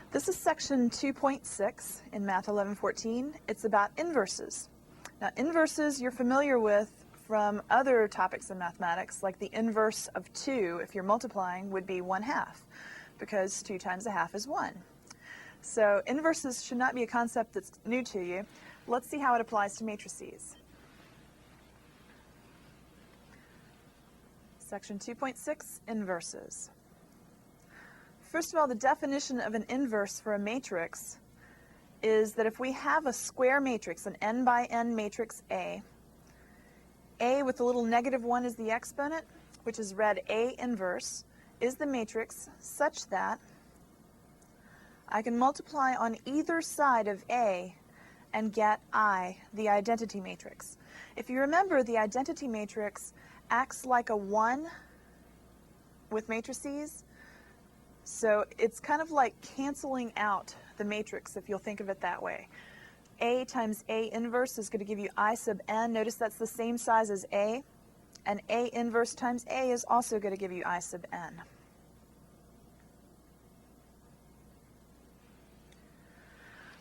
This is section 2.6 in Math 1114. It's about inverses. Now, inverses you're familiar with from other topics in mathematics, like the inverse of 2, if you're multiplying, would be 1/2, because 2 times a half is 1. So inverses should not be a concept that's new to you. Let's see how it applies to matrices. Section 2.6, inverses. First of all, the definition of an inverse for a matrix is that if we have a square matrix, an n by n matrix A with the little -1 is the exponent, which is read A inverse, is the matrix such that I can multiply on either side of A and get I, the identity matrix. If you remember, the identity matrix acts like a 1 with matrices. So it's kind of like canceling out the matrix, if you'll think of it that way. A times A inverse is going to give you I sub n. Notice that's the same size as A. And A inverse times A is also going to give you I sub n.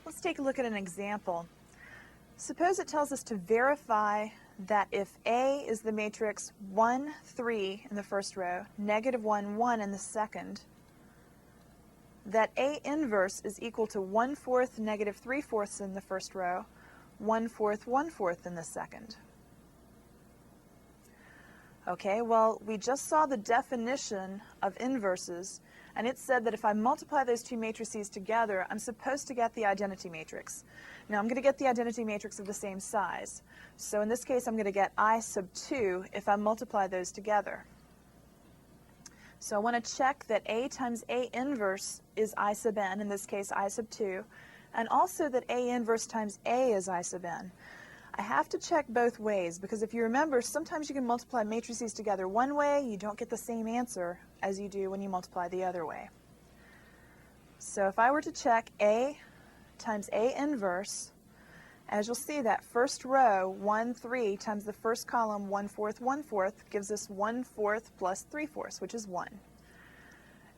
Let's take a look at an example. Suppose it tells us to verify that if A is the matrix 1, 3 in the first row, -1, 1 in the second, that A inverse is equal to 1/4, -3/4 in the first row, 1/4, 1/4 in the second. Okay, well, we just saw the definition of inverses, and it said that if I multiply those two matrices together, I'm supposed to get the identity matrix. Now, I'm going to get the identity matrix of the same size. So in this case, I'm going to get I sub 2 if I multiply those together. So I want to check that A times A inverse is I sub n, in this case I sub 2, and also that A inverse times A is I sub n. I have to check both ways, because if you remember, sometimes you can multiply matrices together one way, you don't get the same answer as you do when you multiply the other way. So if I were to check A times A inverse, as you'll see, that first row, 1, 3, times the first column, 1/4, 1/4, gives us 1/4 plus 3/4, which is 1.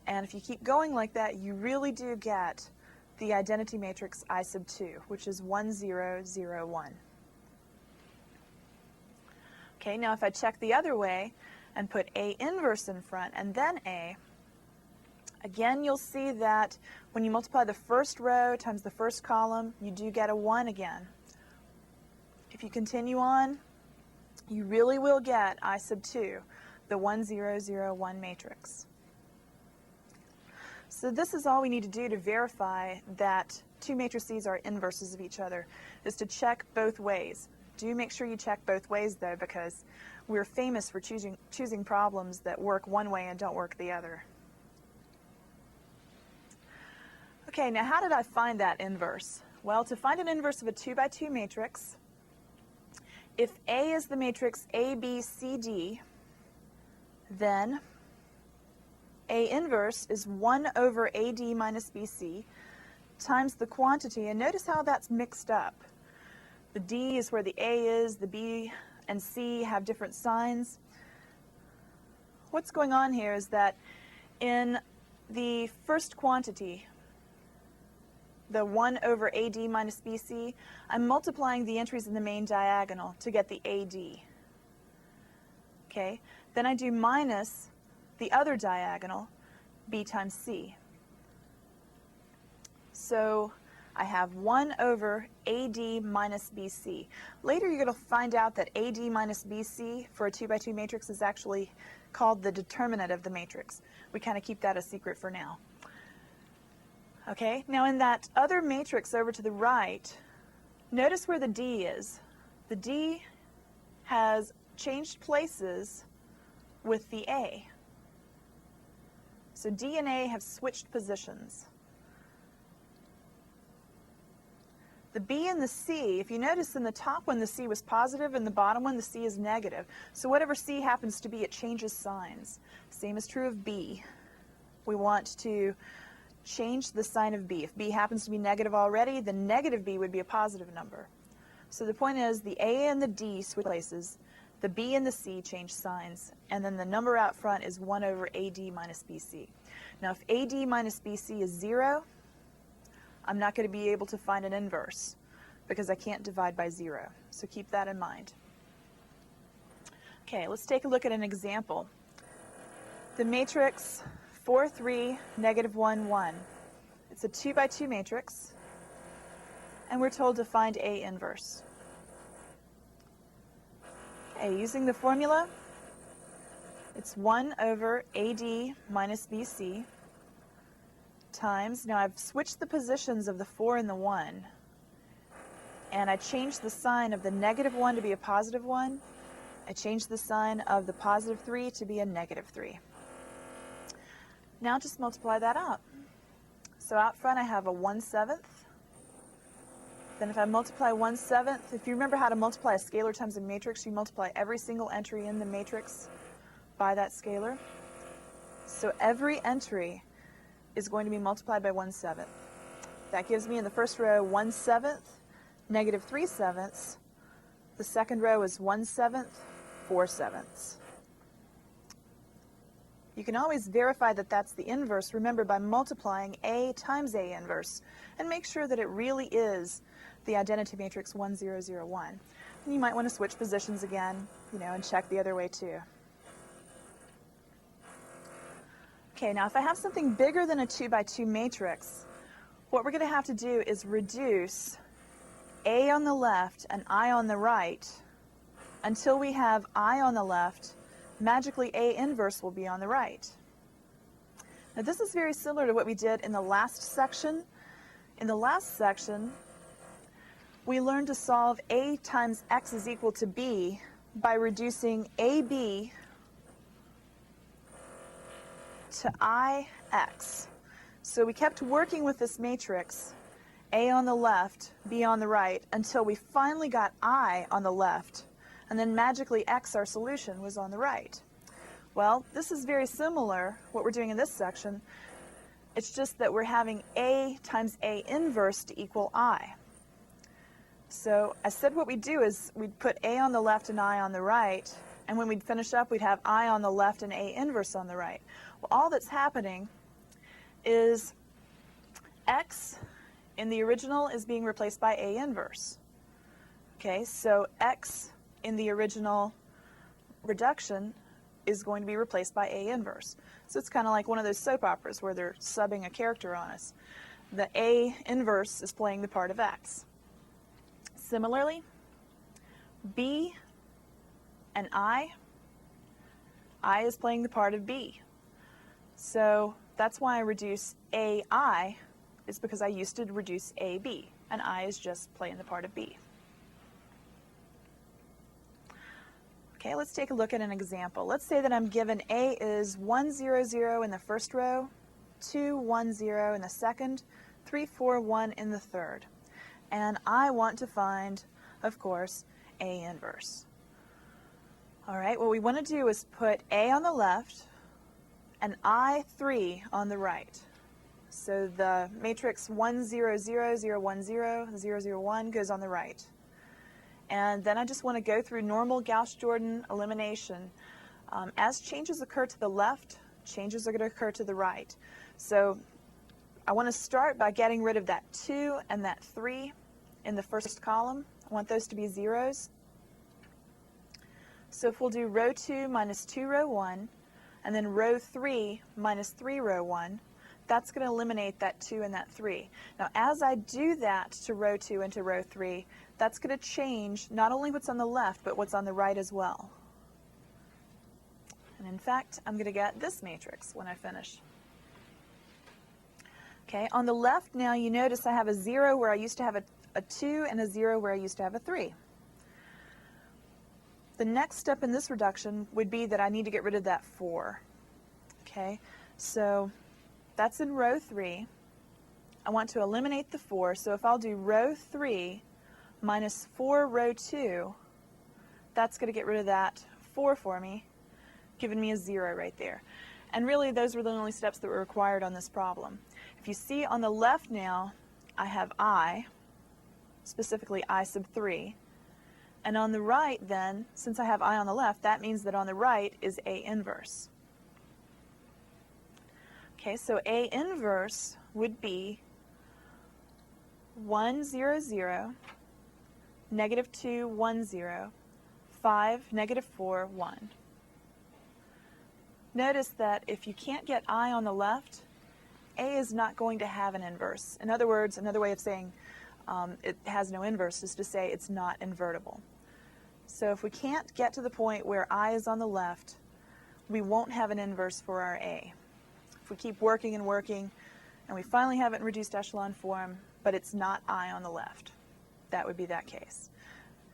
And if you keep going like that, you really do get the identity matrix I sub 2, which is 1, 0, 0, 1. Okay, now if I check the other way and put A inverse in front and then A, again you'll see that when you multiply the first row times the first column, you do get a 1 again. If you continue on, you really will get I sub 2, the 1, 0, 0, 1 matrix. So this is all we need to do to verify that two matrices are inverses of each other, is to check both ways. Do make sure you check both ways, though, because we're famous for choosing problems that work one way and don't work the other. Okay, now how did I find that inverse? Well, to find an inverse of a 2 by 2 matrix, if A is the matrix A, B, C, D, then A inverse is 1 over AD minus BC times the quantity, and notice how that's mixed up. The D is where the A is, the B and C have different signs. What's going on here is that in the first quantity, the 1 over AD minus BC, I'm multiplying the entries in the main diagonal to get the AD. Okay, then I do minus the other diagonal, B times C. So I have 1 over AD minus BC. Later you're going to find out that AD minus BC for a 2 by 2 matrix is actually called the determinant of the matrix. We kind of keep that a secret for now. Okay, now in that other matrix over to the right, notice where the D is. The D has changed places with the A. So D and A have switched positions. The B and the C, if you notice in the top one the C was positive and the bottom one the C is negative. So whatever C happens to be, it changes signs. Same is true of B. We want to change the sign of B. If B happens to be negative already, the negative B would be a positive number. So the point is the A and the D switch places, the B and the C change signs, and then the number out front is 1 over AD minus BC. Now if AD minus BC is 0, I'm not going to be able to find an inverse because I can't divide by 0. So keep that in mind. Okay, let's take a look at an example. The matrix 4, 3, negative 1, 1. It's a 2 by 2 matrix, and we're told to find A inverse. Okay, using the formula, it's 1 over AD minus BC times, now I've switched the positions of the 4 and the 1, and I changed the sign of the negative 1 to be a positive 1. I changed the sign of the positive 3 to be a negative 3. Now just multiply that out. So out front I have a 1/7. Then if I multiply 1/7, if you remember how to multiply a scalar times a matrix, you multiply every single entry in the matrix by that scalar. So every entry is going to be multiplied by 1/7. That gives me in the first row 1/7, negative 3/7. The second row is 1/7, 4/7. You can always verify that that's the inverse, remember, by multiplying A times A inverse, and make sure that it really is the identity matrix 1, 0, 0, 1. And you might want to switch positions again, and check the other way too. Okay, now if I have something bigger than a 2 by 2 matrix, what we're going to have to do is reduce A on the left and I on the right until we have I on the left. Magically A inverse will be on the right. Now this is very similar to what we did in the last section. In the last section, we learned to solve A times X is equal to B by reducing AB to IX. So we kept working with this matrix, A on the left, B on the right, until we finally got I on the left, and then magically X, our solution, was on the right. Well, this is very similar, what we're doing in this section. It's just that we're having A times A inverse to equal I. So I said what we'd do is we'd put A on the left and I on the right, and when we'd finish up, we'd have I on the left and A inverse on the right. Well, all that's happening is X in the original is being replaced by A inverse. Okay, so X in the original reduction is going to be replaced by A inverse. So it's kind of like one of those soap operas where they're subbing a character on us. The A inverse is playing the part of X. Similarly, B and I is playing the part of B. So that's why I reduce AI, is because I used to reduce AB, and I is just playing the part of B. Okay, let's take a look at an example. Let's say that I'm given A is 1, 0, 0 in the first row, 2, 1, 0 in the second, 3, 4, 1 in the third. And I want to find, of course, A inverse. All right, what we want to do is put A on the left and I3 on the right. So the matrix 1, 0, 0, 0, 1, 0, 0, 0, 1 goes on the right. And then I just want to go through normal Gauss-Jordan elimination. As changes occur to the left, changes are going to occur to the right. So I want to start by getting rid of that 2 and that 3 in the first column. I want those to be zeros. So if we'll do row 2 minus 2 row 1, and then row 3 minus 3 row 1, that's going to eliminate that 2 and that 3. Now as I do that to row 2 and to row 3, that's going to change not only what's on the left, but what's on the right as well. And in fact, I'm going to get this matrix when I finish. Okay, on the left now you notice I have a 0 where I used to have a 2 and a 0 where I used to have a 3. The next step in this reduction would be that I need to get rid of that 4. Okay, so that's in row 3. I want to eliminate the 4, so if I'll do row 3 minus 4 row 2, that's going to get rid of that 4 for me, giving me a 0 right there. And really those were the only steps that were required on this problem. If you see on the left now, I have I, specifically I sub 3. And on the right then, since I have I on the left, that means that on the right is A inverse. Okay, so A inverse would be 1, 0, 0, negative 2, 1, 0, 5, negative 4, 1. Notice that if you can't get I on the left, A is not going to have an inverse. In other words, another way of saying it has no inverse is to say it's not invertible. So if we can't get to the point where I is on the left, we won't have an inverse for our A. If we keep working and working, and we finally have it in reduced echelon form, but it's not I on the left, that would be that case.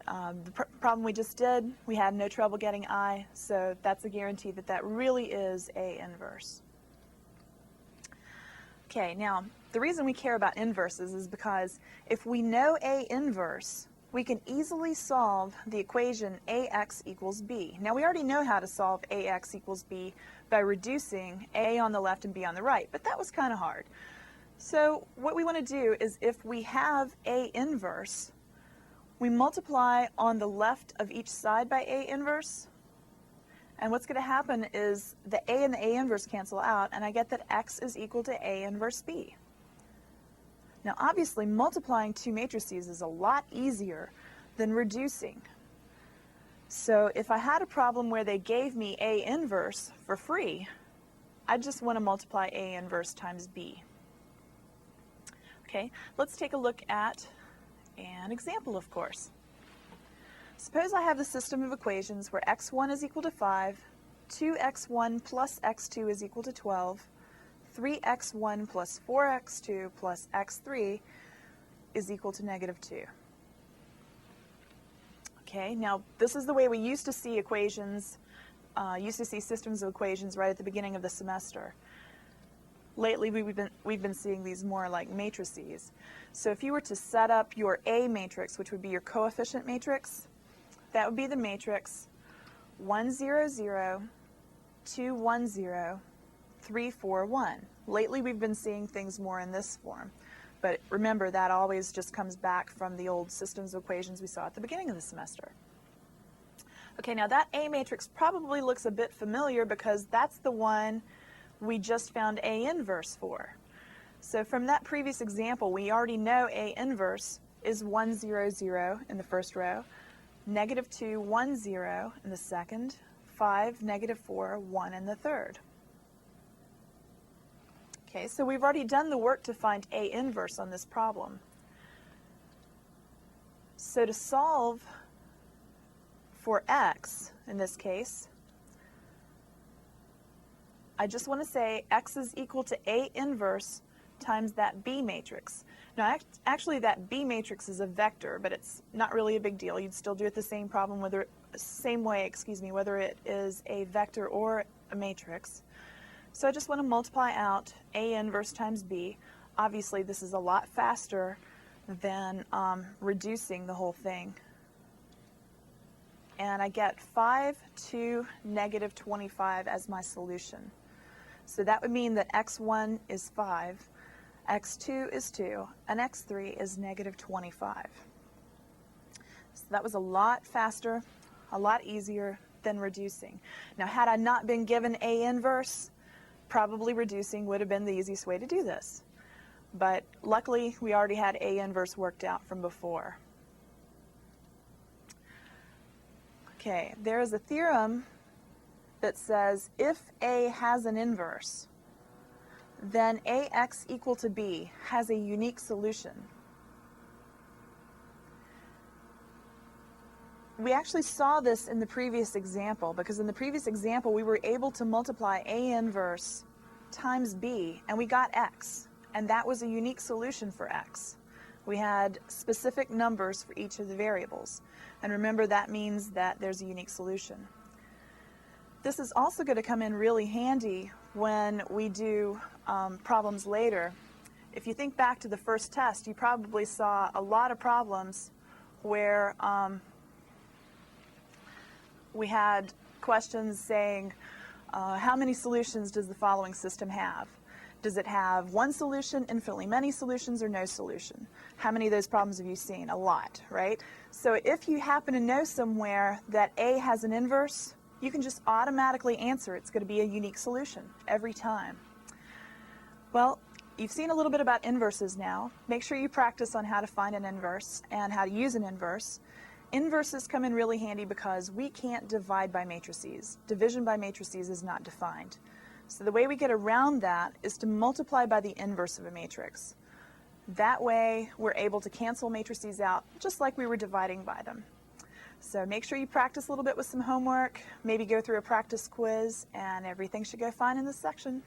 The problem we just did, we had no trouble getting I, so that's a guarantee that that really is A inverse. Okay, now the reason we care about inverses is because if we know A inverse, we can easily solve the equation AX equals B. Now we already know how to solve AX equals B by reducing A on the left and B on the right, but that was kind of hard. So what we want to do is if we have A inverse, we multiply on the left of each side by A inverse, and what's going to happen is the A and the A inverse cancel out, and I get that X is equal to A inverse B. Now obviously multiplying two matrices is a lot easier than reducing. So if I had a problem where they gave me A inverse for free, I just want to multiply A inverse times B. Okay, let's take a look at an example, of course. Suppose I have the system of equations where x1 is equal to 5, 2x1 plus x2 is equal to 12, 3x1 plus 4x2 plus x3 is equal to negative 2. Okay, now this is the way we used to see equations, used to see systems of equations right at the beginning of the semester. Lately, we've been seeing these more like matrices. So if you were to set up your A matrix, which would be your coefficient matrix, that would be the matrix 1, 0, 0, 2, 1, 0, 3, 4, 1. Lately, we've been seeing things more in this form. But remember, that always just comes back from the old systems of equations we saw at the beginning of the semester. Okay, now that A matrix probably looks a bit familiar because that's the one we just found A inverse for. So from that previous example, we already know A inverse is 1, 0, 0 in the first row, negative 2, 1, 0 in the second, 5, negative 4, 1 in the third. Okay, so we've already done the work to find A inverse on this problem. So to solve for X, in this case, I just want to say X is equal to A inverse times that B matrix. Now, actually, that B matrix is a vector, but it's not really a big deal. You'd still do it the same problem, same way, whether it is a vector or a matrix. So I just want to multiply out A inverse times B. Obviously, this is a lot faster than reducing the whole thing. And I get 5 to negative 25 as my solution. So that would mean that x1 is 5, x2 is 2, and x3 is negative 25. So that was a lot faster, a lot easier than reducing. Now, had I not been given A inverse, probably reducing would have been the easiest way to do this. But luckily, we already had A inverse worked out from before. Okay, there is a theorem that says if A has an inverse, then AX equal to B has a unique solution. We actually saw this in the previous example, because in the previous example we were able to multiply A inverse times B, and we got X, and that was a unique solution for X. We had specific numbers for each of the variables, and remember that means that there's a unique solution. This is also going to come in really handy when we do problems later. If you think back to the first test, you probably saw a lot of problems where we had questions saying, how many solutions does the following system have? Does it have one solution, infinitely many solutions, or no solution? How many of those problems have you seen? A lot, right? So if you happen to know somewhere that A has an inverse, you can just automatically answer it's going to be a unique solution every time. Well, You've seen a little bit about inverses now. Make sure you practice on how to find an inverse and how to use an inverse. Inverses come in really handy because we can't divide by matrices. Division by matrices is not defined. So the way we get around that is to multiply by the inverse of a matrix. That way we're able to cancel matrices out just like we were dividing by them. So make sure you practice a little bit with some homework, maybe go through a practice quiz, and everything should go fine in this section.